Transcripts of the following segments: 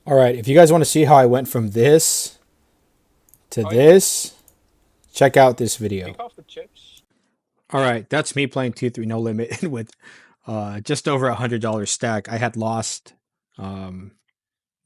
All right, if you guys want to see how I went from this to this, check out this video. Take off the chips. All right, that's me playing 2-3 no limit with just over $100 stack. I had lost my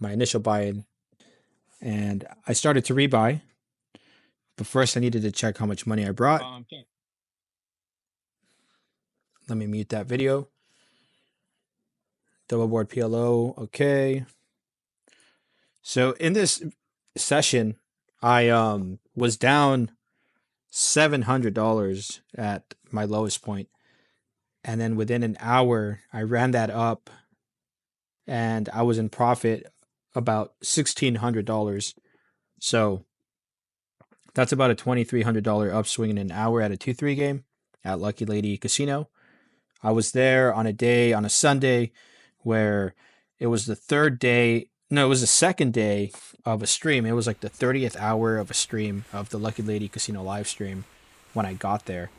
initial buy-in, and I started to rebuy. But first, I needed to check how much money I brought. Okay. Let me mute that video. Double board PLO, okay. So in this session, I was down $700 at my lowest point, and then within an hour, I ran that up, and I was in profit about $1,600. So that's about a $2,300 upswing in an hour at a 2-3 game at Lucky Lady Casino. I was there on a Sunday, where it was the third day. No, it was the second day of a stream. It was like the 30th hour of a stream of the Lucky Lady Casino live stream when I got there.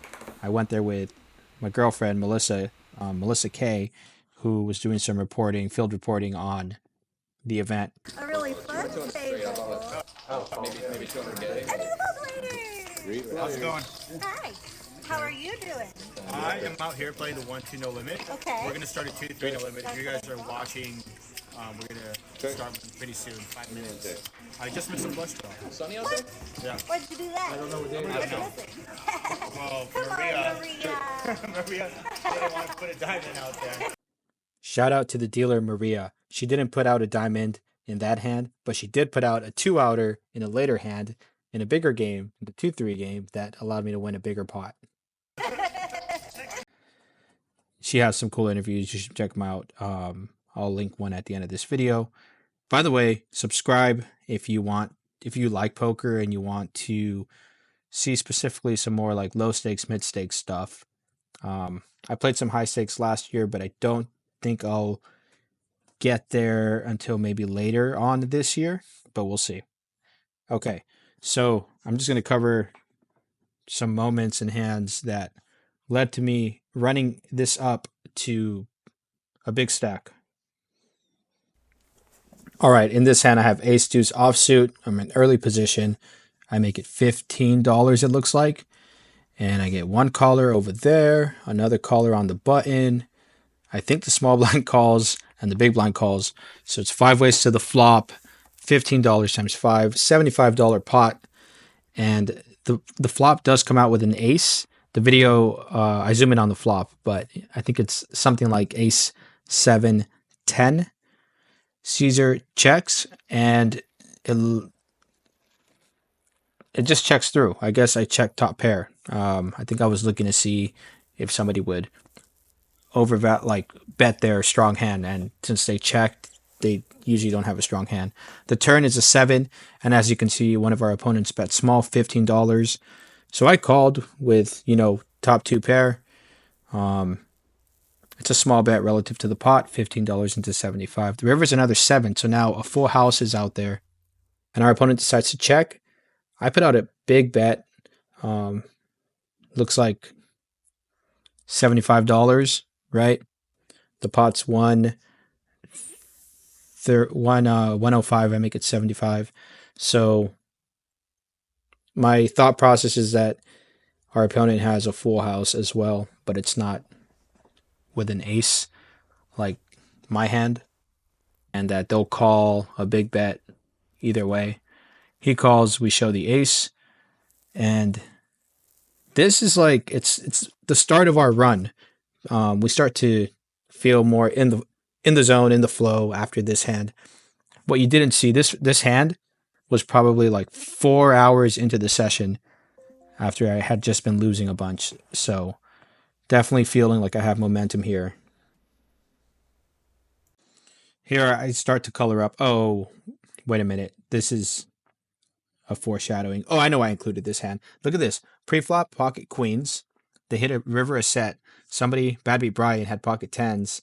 I went there with my girlfriend, Melissa K, who was doing some field reporting on the event. A really fun table. Maybe 200K. And a lady. How's it going? Hi. How are you doing? I am out here playing the 1-2 no limit. Okay. We're going to start a 2-3 no limit. If you guys are watching, we're going to start pretty soon, 5 minutes. I just missed a flush draw. Sunny out there? Yeah. Why'd you do that? I don't know what day I don't know. Well, Come on, Maria. Maria didn't want to put a diamond out there. Shout out to the dealer, Maria. She didn't put out a diamond in that hand, but she did put out a 2-outer in a later hand in a bigger game, the 2-3 game, that allowed me to win a bigger pot. She has some cool interviews. You should check them out. I'll link one at the end of this video. By the way, subscribe if you like poker and you want to see specifically some more like low stakes, mid stakes stuff. I played some high stakes last year, but I don't think I'll get there until maybe later on this year, but we'll see. Okay, so I'm just going to cover some moments and hands that led to me running this up to a big stack. All right, in this hand I have ace deuce offsuit. I'm in early position. I make it $15, it looks like. And I get one caller over there, another caller on the button. I think the small blind calls and the big blind calls. So it's 5 ways to the flop, $15 times 5, $75 pot. And the flop does come out with an ace. The video, I zoom in on the flop, but I think it's something like ace 7, 10. Caesar checks, and it just checks through. I guess I checked top pair. I think I was looking to see if somebody would bet their strong hand, and since they checked, they usually don't have a strong hand. The turn is a 7, and as you can see, one of our opponents bet small, $15. So I called with, top 2 pair. It's a small bet relative to the pot, $15 into 75. The river's another 7, so now a full house is out there, and our opponent decides to check. I put out a big bet. Looks like $75, right? The pot's 105. I make it 75. So my thought process is that our opponent has a full house as well, but it's not with an ace like my hand, and that they'll call a big bet either way. He calls, we show the ace, and this is like it's the start of our run. We start to feel more in the zone, in the flow after this hand. What you didn't see, this hand was probably like 4 hours into the session after I had just been losing a bunch. So definitely feeling like I have momentum here. Here I start to color up. Oh, wait a minute. This is a foreshadowing. Oh, I know I included this hand. Look at this. Pre-flop, pocket queens. They hit a river a set. Somebody, Bad Beat Brian, had pocket 10s,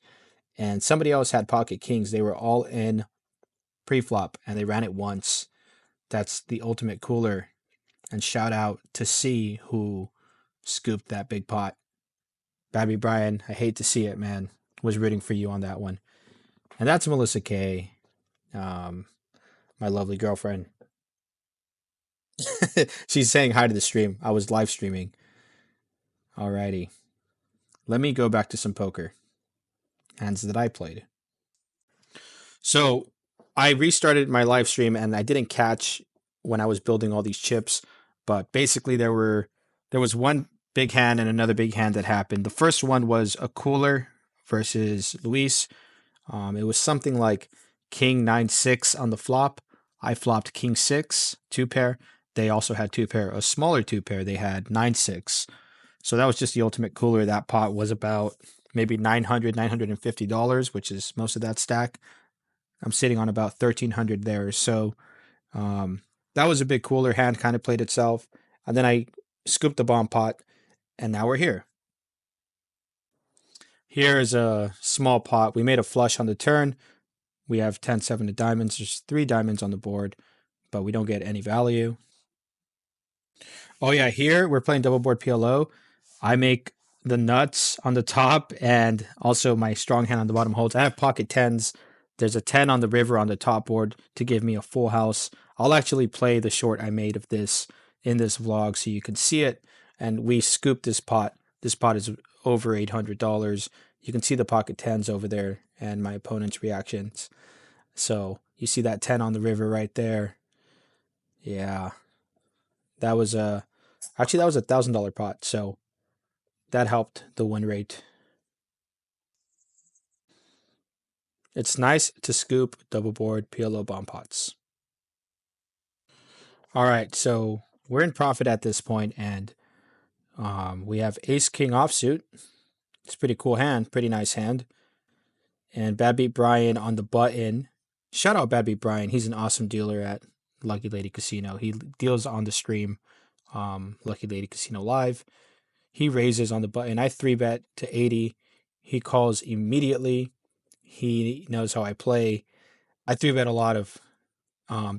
and somebody else had pocket kings. They were all in pre-flop, and they ran it once. That's the ultimate cooler. And shout out to C, who scooped that big pot. Bad Beat Brian, I hate to see it, man. Was rooting for you on that one. And that's Melissa K. um, my lovely girlfriend. She's saying hi to the stream. I was live streaming. Alrighty. Let me go back to some poker hands that I played. So I restarted my live stream and I didn't catch when I was building all these chips, but basically there was one big hand and another big hand that happened. The first one was a cooler versus Luis. It was something like King 9-6 on the flop. I flopped King 6, two pair. They also had two pair, a smaller two pair. They had 9-6. So that was just the ultimate cooler. That pot was about maybe $950, which is most of that stack. I'm sitting on about 1,300 there. So that was a big cooler hand, kind of played itself. And then I scooped the bomb pot, and now we're here. Here is a small pot. We made a flush on the turn. We have 10-7 of diamonds. There's 3 diamonds on the board, but we don't get any value. Oh yeah, here we're playing double board PLO. I make the nuts on the top and also my strong hand on the bottom holds. I have pocket 10s. There's a 10 on the river on the top board to give me a full house. I'll actually play the short I made of this in this vlog so you can see it. And we scooped this pot. This pot is over $800. You can see the pocket 10s over there and my opponent's reactions. So you see that 10 on the river right there. Yeah. That was actually that was $1,000 pot. So that helped the win rate. It's nice to scoop double board PLO bomb pots. All right, so we're in profit at this point, and we have Ace King offsuit. It's a pretty cool hand, pretty nice hand. And Bad Beat Brian on the button. Shout out Bad Beat Brian. He's an awesome dealer at Lucky Lady Casino. He deals on the stream, Lucky Lady Casino Live. He raises on the button. I 3-bet to 80. He calls immediately. He knows how I play. I 3-bet a lot of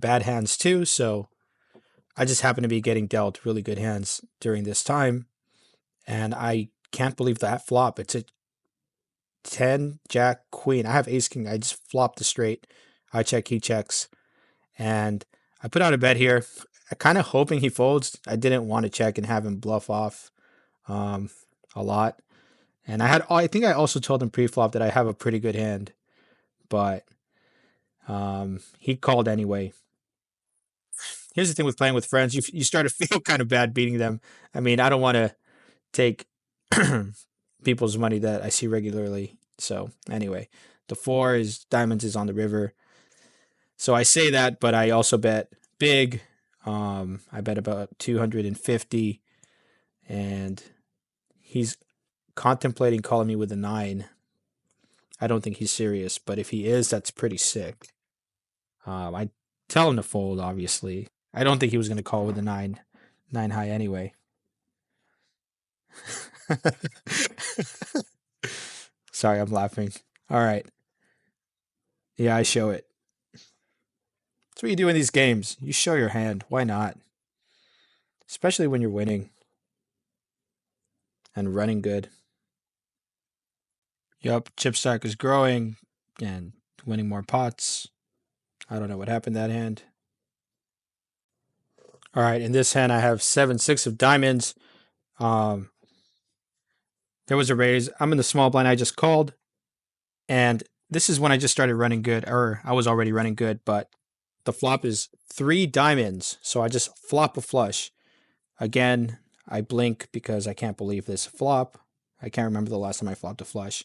bad hands too, so I just happen to be getting dealt really good hands during this time. And I can't believe that flop. It's a 10, Jack, Queen. I have Ace King. I just flopped the straight. I check, he checks. And I put out a bet here. I kind of hoping he folds. I didn't want to check and have him bluff off a lot. And I think I also told him pre-flop that I have a pretty good hand. But he called anyway. Here's the thing with playing with friends. You start to feel kind of bad beating them. I mean, I don't want to take people's money that I see regularly. So anyway, the 4 is diamonds is on the river. So I say that, but I also bet big. I bet about 250, and he's contemplating calling me with a 9. I don't think he's serious, but if he is, that's pretty sick. I tell him to fold, obviously. I don't think he was going to call with a 9 high anyway. Sorry, I'm laughing. All right. Yeah, I show it. That's what you do in these games. You show your hand. Why not? Especially when you're winning and running good. Yup, chip stack is growing and winning more pots. I don't know what happened that hand. All right, in this hand I have 7-6 of diamonds. There was a raise. I'm in the small blind. I just called, and this is when I just started running good, or I was already running good, but the flop is 3 diamonds, so I just flop a flush. Again, I blink because I can't believe this flop. I can't remember the last time I flopped a flush.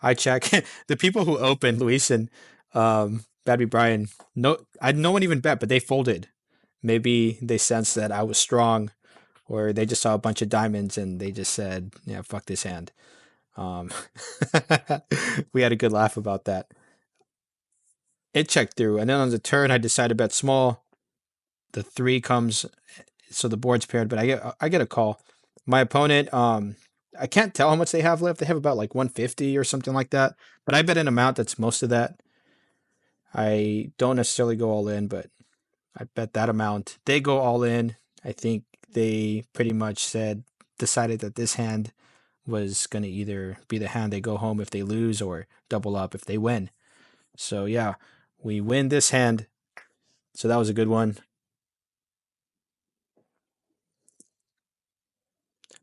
I check. The people who opened, Luis and Badby Brian, no one even bet, but they folded. Maybe they sensed that I was strong, or they just saw a bunch of diamonds and they just said, yeah, fuck this hand. We had a good laugh about that. It checked through, and then on the turn, I decided to bet small. The 3 comes, so the board's paired, but I get a call. My opponent, I can't tell how much they have left. They have about like 150 or something like that, but I bet an amount that's most of that. I don't necessarily go all in, but I bet that amount. They go all in. I think they pretty much decided that this hand was going to either be the hand they go home if they lose or double up if they win. So yeah, We win this hand. So that was a good one.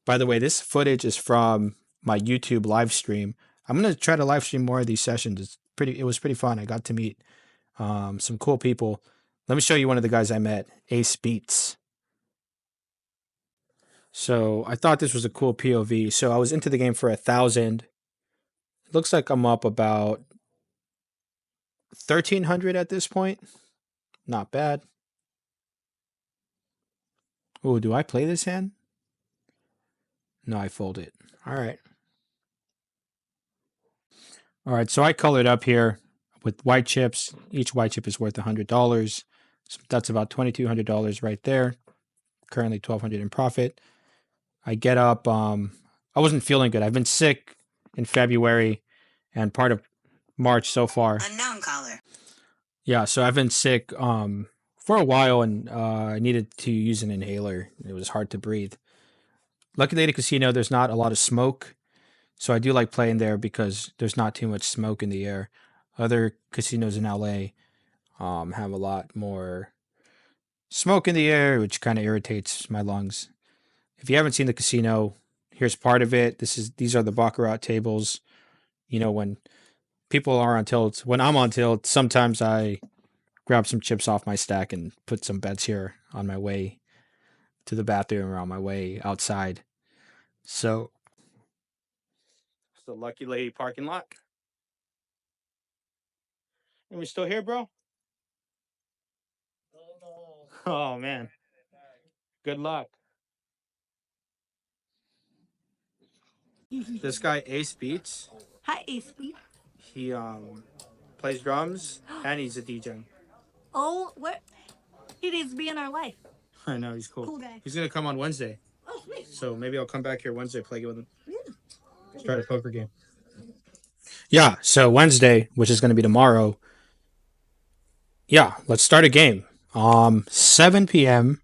By the way, this footage is from my YouTube live stream. I'm going to try to live stream more of these sessions. It was pretty fun. I got to meet some cool people. Let me show you one of the guys I met, Ace Beats. So I thought this was a cool POV. So I was into the game for 1,000. It looks like I'm up about 1,300 at this point. Not bad. Oh, do I play this hand? No, I fold it. All right. All right, so I colored up here with white chips. Each white chip is worth $100. So that's about $2,200 right there. Currently $1,200 in profit. I get up. I wasn't feeling good. I've been sick in February and part of March so far. Unknown caller. Yeah, so I've been sick for a while, and I needed to use an inhaler. It was hard to breathe. Luckily at a casino, there's not a lot of smoke. So I do like playing there because there's not too much smoke in the air. Other casinos in LA have a lot more smoke in the air, which kind of irritates my lungs. If you haven't seen the casino, here's part of it. These are the baccarat tables. You know, when people are on tilt, when I'm on tilt, sometimes I grab some chips off my stack and put some bets here on my way to the bathroom or on my way outside. So it's the Lucky Lady parking lot. And we still here, bro? Oh man. Good luck. This guy Ace Beats. Hi, Ace. He plays drums and he's a DJ. Oh, what? He needs to be in our life. I know, he's cool. Cool guy. He's gonna come on Wednesday. Oh, sweet. So maybe I'll come back here Wednesday, play with him. Start a poker game. Yeah, so Wednesday, which is gonna be tomorrow. Yeah, let's start a game. 7 p.m.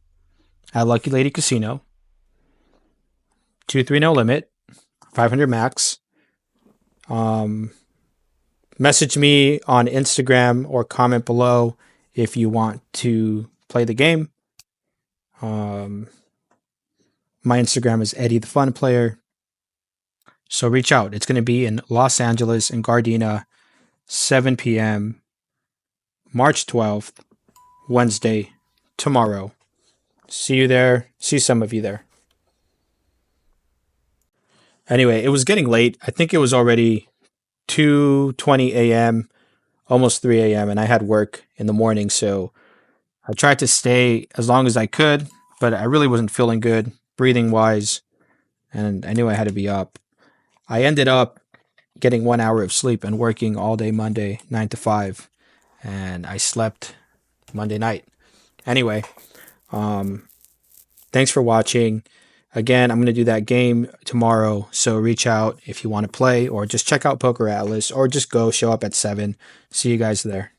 at Lucky Lady Casino. 2-3 no limit. 500 max. Message me on Instagram or comment below if you want to play the game. My Instagram is Eddie the Fun Player. So reach out. It's going to be in Los Angeles in Gardena, 7 p.m. March 12th, Wednesday, tomorrow. See you there. See some of you there. Anyway, it was getting late. I think it was already 2:20 a.m., almost 3 a.m., and I had work in the morning, so I tried to stay as long as I could, but I really wasn't feeling good, breathing-wise, and I knew I had to be up. I ended up getting 1 hour of sleep and working all day Monday, 9 to 5, and I slept Monday night. Anyway, thanks for watching. Again, I'm going to do that game tomorrow, so reach out if you want to play, or just check out Poker Atlas, or just show up at 7. See you guys there.